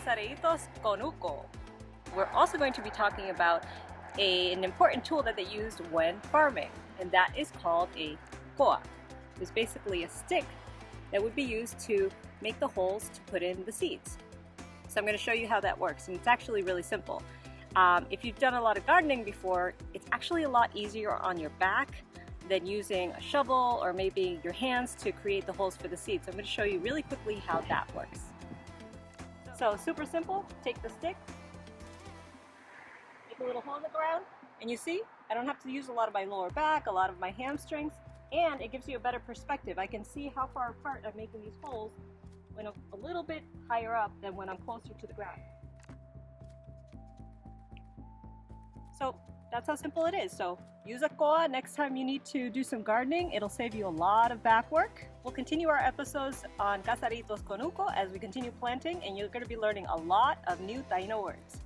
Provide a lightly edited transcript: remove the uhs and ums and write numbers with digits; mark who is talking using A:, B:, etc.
A: Casaritos con uco. We're also going to be talking about an important tool that they used when farming, and that is called a koa. It's basically a stick that would be used to make the holes to put in the seeds. So I'm going to show you how that works, and it's actually really simple. If you've done a lot of gardening before, it's actually a lot easier on your back than using a shovel or maybe your hands to create the holes for the seeds. So I'm going to show you really quickly how that works. So super simple, take the stick, make a little hole in the ground, and you see, I don't have to use a lot of my lower back, a lot of my hamstrings, and it gives you a better perspective. I can see how far apart I'm making these holes when I'm a little bit higher up than when I'm closer to the ground. So that's how simple it is. So use a koa next time you need to do some gardening. It'll save you a lot of back work. We'll continue our episodes on Casaritos con uco as we continue planting, and you're going to be learning a lot of new Taíno words.